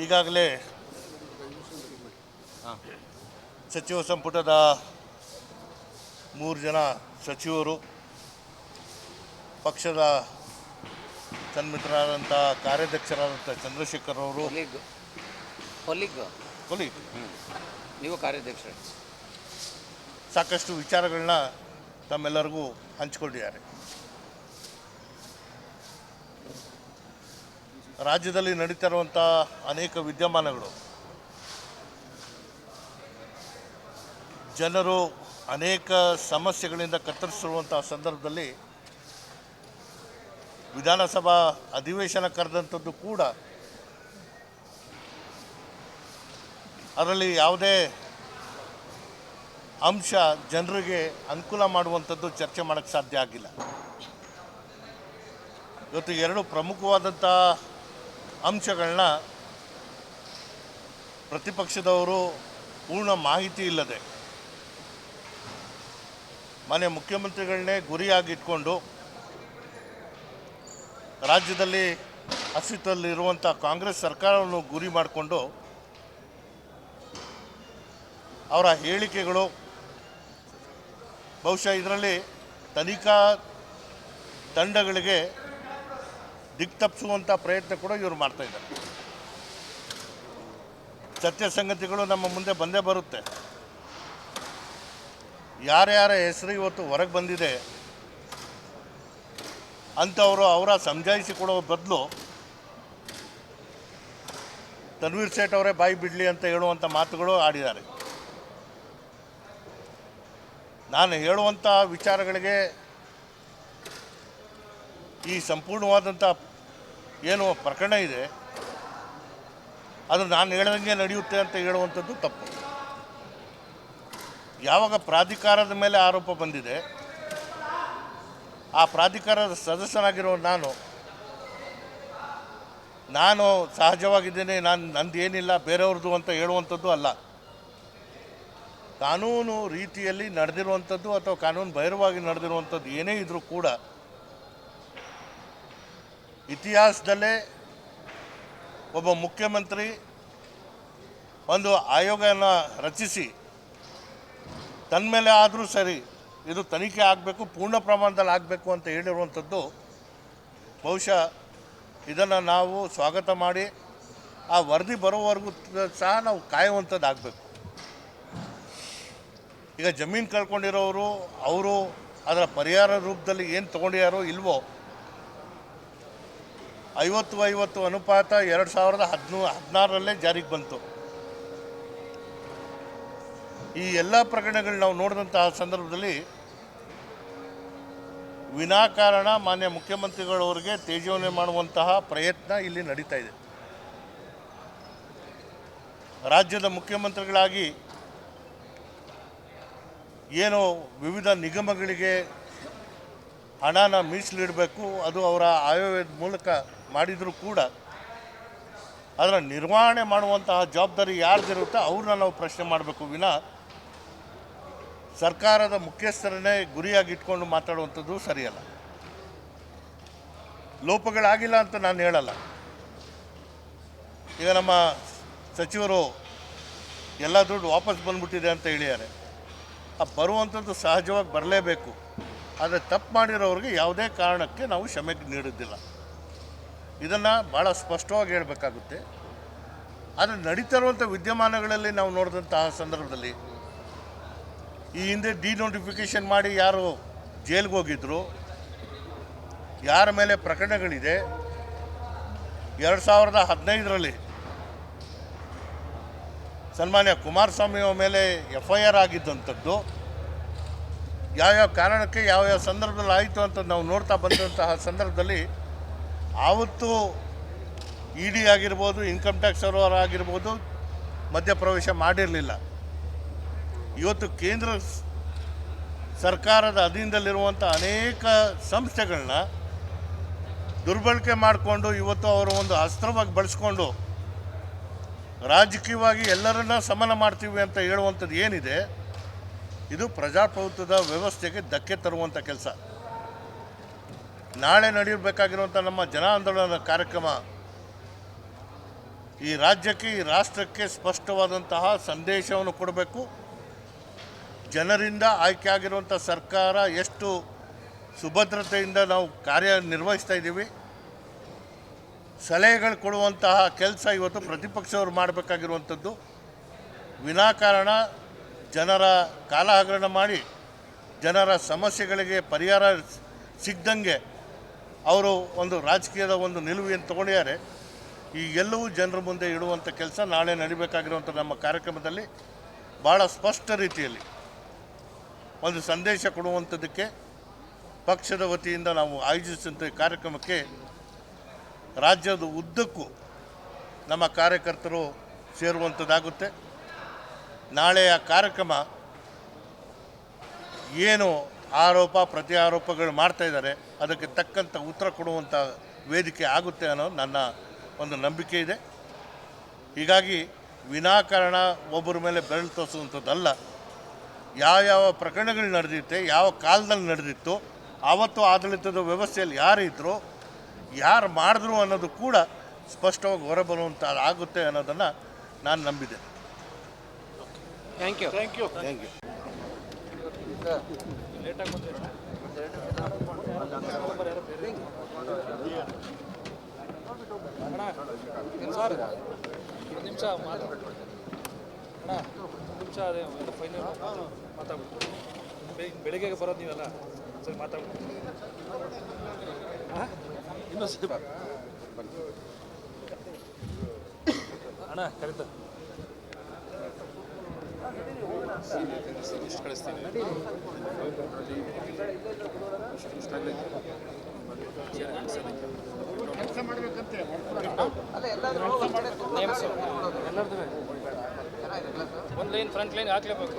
ಈಗಾಗಲೇ ಸಚಿವ ಸಂಪುಟದ 3 ಜನ ಸಚಿವರು, ಪಕ್ಷದ ಸನ್ಮಿತ್ರರಾದಂಥ ಕಾರ್ಯಾಧ್ಯಕ್ಷರಾದಂಥ ಚಂದ್ರಶೇಖರ್ ಅವರು, ನೀವು ಕಾರ್ಯಾಧ್ಯಕ್ಷ, ಸಾಕಷ್ಟು ವಿಚಾರಗಳನ್ನ ತಮ್ಮೆಲ್ಲರಿಗೂ ಹಂಚಿಕೊಂಡಿದ್ದಾರೆ. ರಾಜ್ಯದಲ್ಲಿ ನಡೀತಿರುವಂಥ ಅನೇಕ ವಿದ್ಯಮಾನಗಳು ಜನರು ಅನೇಕ ಸಮಸ್ಯೆಗಳಿಂದ ಕತ್ತರಿಸಿರುವಂಥ ಸಂದರ್ಭದಲ್ಲಿ ವಿಧಾನಸಭಾ ಅಧಿವೇಶನ ಕರೆದಂಥದ್ದು ಕೂಡ ಅದರಲ್ಲಿ ಯಾವುದೇ ಅಂಶ ಜನರಿಗೆ ಅನುಕೂಲ ಮಾಡುವಂಥದ್ದು ಚರ್ಚೆ ಮಾಡೋಕ್ಕೆ ಸಾಧ್ಯ ಆಗಿಲ್ಲ. ಇವತ್ತು 2 ಪ್ರಮುಖವಾದಂಥ ಅಂಶಗಳನ್ನ ಪ್ರತಿಪಕ್ಷದವರು ಪೂರ್ಣ ಮಾಹಿತಿ ಇಲ್ಲದೆ ಮಾನ್ಯ ಮುಖ್ಯಮಂತ್ರಿಗಳನ್ನೇ ಗುರಿಯಾಗಿಟ್ಕೊಂಡು ರಾಜ್ಯದಲ್ಲಿ ಅಸ್ತಿತ್ವದಲ್ಲಿರುವಂಥ ಕಾಂಗ್ರೆಸ್ ಸರ್ಕಾರವನ್ನು ಗುರಿ ಮಾಡಿಕೊಂಡು ಅವರ ಹೇಳಿಕೆಗಳು, ಬಹುಶಃ ಇದರಲ್ಲಿ ತನಿಖಾ ತಂಡಗಳಿಗೆ ದಿಕ್ತಪ್ಪಿಸುವಂಥ ಪ್ರಯತ್ನ ಕೂಡ ಇವರು ಮಾಡ್ತಾಯಿದ್ದಾರೆ. ಸತ್ಯ ಸಂಗತಿಗಳು ನಮ್ಮ ಮುಂದೆ ಬಂದೇ ಬರುತ್ತೆ. ಯಾರ್ಯಾರ ಹೆಸರು ಇವತ್ತು ಹೊರಗೆ ಬಂದಿದೆ ಅಂಥವರು ಅವರ ಸಮಜಾಯಿಸಿ ಕೊಡೋ ಬದಲು ತನ್ವೀರ್ ಸೇಠ್ ಅವರೇ ಬಾಯಿ ಬಿಡಲಿ ಅಂತ ಹೇಳುವಂಥ ಮಾತುಗಳು ಆಡಿದ್ದಾರೆ. ನಾನು ಹೇಳುವಂಥ ವಿಚಾರಗಳಿಗೆ ಈ ಸಂಪೂರ್ಣವಾದಂಥ ಏನು ಪ್ರಕರಣ ಇದೆ ಅದು ನಾನು ಹೇಳ್ದಂಗೆ ನಡೆಯುತ್ತೆ ಅಂತ ಹೇಳುವಂಥದ್ದು ತಪ್ಪು. ಯಾವಾಗ ಪ್ರಾಧಿಕಾರದ ಮೇಲೆ ಆರೋಪ ಬಂದಿದೆ, ಆ ಪ್ರಾಧಿಕಾರದ ಸದಸ್ಯನಾಗಿರೋ ನಾನು ಸಹಜವಾಗಿದ್ದೇನೆ, ನಂದು ಏನಿಲ್ಲ ಬೇರೆಯವ್ರದ್ದು ಅಂತ ಹೇಳುವಂಥದ್ದು ಅಲ್ಲ. ಕಾನೂನು ರೀತಿಯಲ್ಲಿ ನಡೆದಿರುವಂಥದ್ದು ಅಥವಾ ಕಾನೂನು ಬಹಿರ್ವಾಗಿ ನಡೆದಿರುವಂಥದ್ದು ಏನೇ ಇದ್ದರೂ ಕೂಡ ಇತಿಹಾಸದಲ್ಲೇ ಒಬ್ಬ ಮುಖ್ಯಮಂತ್ರಿ ಒಂದು ಆಯೋಗನ ರಚಿಸಿ ತನ್ನ ಮೇಲೆ ಆದರೂ ಸರಿ ಇದು ತನಿಖೆ ಆಗಬೇಕು, ಪೂರ್ಣ ಪ್ರಮಾಣದಲ್ಲಿ ಆಗಬೇಕು ಅಂತ ಹೇಳಿರುವಂಥದ್ದು ಬಹುಶಃ ಇದನ್ನು ನಾವು ಸ್ವಾಗತ ಮಾಡಿ ಆ ವರದಿ ಬರೋವರೆಗೂ ಸಹ ನಾವು ಕಾಯುವಂಥದ್ದು ಆಗಬೇಕು. ಈಗ ಜಮೀನು ಕಳ್ಕೊಂಡಿರೋರು ಅವರು ಅದರ ಪರಿಹಾರ ರೂಪದಲ್ಲಿ ಏನು ತೊಗೊಂಡಿದ್ದಾರೋ ಇಲ್ವೋ, 50-50 ಅನುಪಾತ 2016ರಲ್ಲೇ ಜಾರಿಗೆ ಬಂತು. ಈ ಎಲ್ಲ ಪ್ರಕರಣಗಳು ನಾವು ನೋಡಿದಂತಹ ಸಂದರ್ಭದಲ್ಲಿ ವಿನಾಕಾರಣ ಮಾನ್ಯ ಮುಖ್ಯಮಂತ್ರಿಗಳವರಿಗೆ ತೇಜೋವಣೆ ಮಾಡುವಂತಹ ಪ್ರಯತ್ನ ಇಲ್ಲಿ ನಡೀತಾ ಇದೆ. ರಾಜ್ಯದ ಮುಖ್ಯಮಂತ್ರಿಗಳಾಗಿ ಏನು ವಿವಿಧ ನಿಗಮಗಳಿಗೆ ಹಣನ ಮೀಸಲಿಡಬೇಕು, ಅದು ಅವರ ಆಯವ್ಯಯದ ಮೂಲಕ ಮಾಡಿದರೂ ಕೂಡ ಅದರ ನಿರ್ವಹಣೆ ಮಾಡುವಂತಹ ಜವಾಬ್ದಾರಿ ಯಾರ್ದಿರುತ್ತೋ ಅವ್ರನ್ನ ನಾವು ಪ್ರಶ್ನೆ ಮಾಡಬೇಕು ವಿನ ಸರ್ಕಾರದ ಮುಖ್ಯಸ್ಥರನ್ನೇ ಗುರಿಯಾಗಿಟ್ಕೊಂಡು ಮಾತಾಡುವಂಥದ್ದು ಸರಿಯಲ್ಲ. ಲೋಪಗಳಾಗಿಲ್ಲ ಅಂತ ನಾನು ಹೇಳಲ್ಲ. ಈಗ ನಮ್ಮ ಸಚಿವರು ಎಲ್ಲ ದುಡ್ಡು ವಾಪಸ್ ಬಂದ್ಬಿಟ್ಟಿದೆ ಅಂತ ಹೇಳಿದ್ದಾರೆ. ಆ ಬರುವಂಥದ್ದು ಸಹಜವಾಗಿ ಬರಲೇಬೇಕು. ಆದರೆ ತಪ್ಪು ಮಾಡಿರೋರಿಗೆ ಯಾವುದೇ ಕಾರಣಕ್ಕೆ ನಾವು ಕ್ಷಮೆ ನೀಡೋದಿಲ್ಲ. ಇದನ್ನು ಭಾಳ ಸ್ಪಷ್ಟವಾಗಿ ಹೇಳಬೇಕಾಗುತ್ತೆ. ಆದರೆ ನಡೀತಾ ಇರುವಂಥ ವಿದ್ಯಮಾನಗಳಲ್ಲಿ ನಾವು ನೋಡಿದಂತಹ ಸಂದರ್ಭದಲ್ಲಿ ಈ ಹಿಂದೆ ಡಿನೋಟಿಫಿಕೇಷನ್ ಮಾಡಿ ಯಾರು ಜೈಲಿಗೆ ಹೋಗಿದ್ರು, ಯಾರ ಮೇಲೆ ಪ್ರಕರಣಗಳಿದೆ, 2015ರಲ್ಲಿ ಸನ್ಮಾನ್ಯ ಕುಮಾರಸ್ವಾಮಿಯ ಮೇಲೆ FIR ಆಗಿದ್ದಂಥದ್ದು ಯಾವ್ಯಾವ ಕಾರಣಕ್ಕೆ ಯಾವ್ಯಾವ ಸಂದರ್ಭದಲ್ಲಿ ಆಯಿತು ಅಂತ ನಾವು ನೋಡ್ತಾ ಬಂದಂತಹ ಸಂದರ್ಭದಲ್ಲಿ ಆವತ್ತು ED ಆಗಿರ್ಬೋದು, ಇನ್ಕಮ್ ಟ್ಯಾಕ್ಸ್ ಸರ್ವರ್ ಆಗಿರ್ಬೋದು ಮಧ್ಯಪ್ರವೇಶ ಮಾಡಿರಲಿಲ್ಲ. ಇವತ್ತು ಕೇಂದ್ರ ಸರ್ಕಾರದ ಅಧೀನದಲ್ಲಿರುವಂಥ ಅನೇಕ ಸಂಸ್ಥೆಗಳನ್ನ ದುರ್ಬಳಕೆ ಮಾಡಿಕೊಂಡು ಇವತ್ತು ಅವರು ಒಂದು ಅಸ್ತ್ರವಾಗಿ ಬಳಸ್ಕೊಂಡು ರಾಜಕೀಯವಾಗಿ ಎಲ್ಲರನ್ನ ಸಮನ ಮಾಡ್ತೀವಿ ಅಂತ ಹೇಳುವಂಥದ್ದು ಏನಿದೆ, ಇದು ಪ್ರಜಾಪ್ರಭುತ್ವದ ವ್ಯವಸ್ಥೆಗೆ ಧಕ್ಕೆ ತರುವಂಥ ಕೆಲಸ. ನಾಳೆ ನಡೆಯಬೇಕಾಗಿರುವಂಥ ನಮ್ಮ ಜನ ಆಂದೋಲನ ಕಾರ್ಯಕ್ರಮ ಈ ರಾಜ್ಯಕ್ಕೆ ಈ ರಾಷ್ಟ್ರಕ್ಕೆ ಸ್ಪಷ್ಟವಾದಂತಹ ಸಂದೇಶವನ್ನು ಕೊಡಬೇಕು. ಜನರಿಂದ ಆಯ್ಕೆ ಆಗಿರುವಂಥ ಸರ್ಕಾರ ಎಷ್ಟು ಸುಭದ್ರತೆಯಿಂದ ನಾವು ಕಾರ್ಯನಿರ್ವಹಿಸ್ತಾ ಇದ್ದೀವಿ, ಸಲಹೆಗಳು ಕೊಡುವಂತಹ ಕೆಲಸ ಇವತ್ತು ಪ್ರತಿಪಕ್ಷವರು ಮಾಡಬೇಕಾಗಿರುವಂಥದ್ದು. ವಿನಾಕಾರಣ ಜನರ ಕಾಲಹರಣ ಮಾಡಿ ಜನರ ಸಮಸ್ಯೆಗಳಿಗೆ ಪರಿಹಾರ ಸಿಗದಂಗೆ ಅವರು ಒಂದು ರಾಜಕೀಯದ ಒಂದು ನಿಲುವನ್ನು ತಗೊಂಡಿದ್ದಾರೆ. ಈ ಎಲ್ಲವೂ ಜನರ ಮುಂದೆ ಇಡುವಂಥ ಕೆಲಸ ನಾಳೆ ನಡಿಬೇಕಾಗಿರುವಂಥ ನಮ್ಮ ಕಾರ್ಯಕ್ರಮದಲ್ಲಿ ಭಾಳ ಸ್ಪಷ್ಟ ರೀತಿಯಲ್ಲಿ ಒಂದು ಸಂದೇಶ ಕೊಡುವಂಥದ್ದಕ್ಕೆ ಪಕ್ಷದ ವತಿಯಿಂದ ನಾವು ಆಯೋಜಿಸಿದಂಥ ಕಾರ್ಯಕ್ರಮಕ್ಕೆ ರಾಜ್ಯದ ಉದ್ದಕ್ಕೂ ನಮ್ಮ ಕಾರ್ಯಕರ್ತರು ಸೇರುವಂಥದ್ದಾಗುತ್ತೆ. ನಾಳೆಯ ಕಾರ್ಯಕ್ರಮ ಏನು ಆರೋಪ ಪ್ರತಿ ಆರೋಪಗಳು ಮಾಡ್ತಾಯಿದ್ದಾರೆ ಅದಕ್ಕೆ ತಕ್ಕಂಥ ಉತ್ತರ ಕೊಡುವಂಥ ವೇದಿಕೆ ಆಗುತ್ತೆ ಅನ್ನೋ ನನ್ನ ಒಂದು ನಂಬಿಕೆ ಇದೆ. ಹೀಗಾಗಿ ವಿನಾಕಾರಣ ಒಬ್ಬರ ಮೇಲೆ ಬೆರಳು ತೋರಿಸುವಂಥದ್ದಲ್ಲ. ಯಾವ ಪ್ರಕರಣಗಳು ನಡೆದಿತ್ತೆ, ಯಾವ ಕಾಲದಲ್ಲಿ ನಡೆದಿತ್ತು, ಆವತ್ತು ಆಡಳಿತದ ವ್ಯವಸ್ಥೆಯಲ್ಲಿ ಯಾರು ಇದ್ದರು, ಯಾರು ಮಾಡಿದ್ರು ಅನ್ನೋದು ಕೂಡ ಸ್ಪಷ್ಟವಾಗಿ ಹೊರಬರುವಂಥ ಆಗುತ್ತೆ ಅನ್ನೋದನ್ನು ನಾನು ನಂಬಿದೆ. Thank you. Thank you. Sir ಒಂದು ನಿಮಿಷ ಮಾತಾಡ್ಬಿಟ್ಟು ಅಣ್ಣ, ಒಂದು ನಿಮಿಷ ಅದೇ ಫೈನಲ್ ಮಾತಾಡ್ಬಿಟ್ಟು ಬೆಳಿಗ್ಗೆ ಬರೋದು ನೀವಲ್ಲ ಸರಿ ಮಾತಾಡ್ಬಿಟ್ಟು ಇನ್ನೂ ಸ್ವಲ್ಪ ಅಣ್ಣ ಕರೀತ ಇಷ್ಟು ಕಳಿಸ್ತೀನಿ. ಎಲ್ಲರದ್ದು ಒಂದು ಲೈನ್ ಫ್ರಂಟ್ ಲೈನ್ ಹಾಕ್ಲೇಬೇಕು.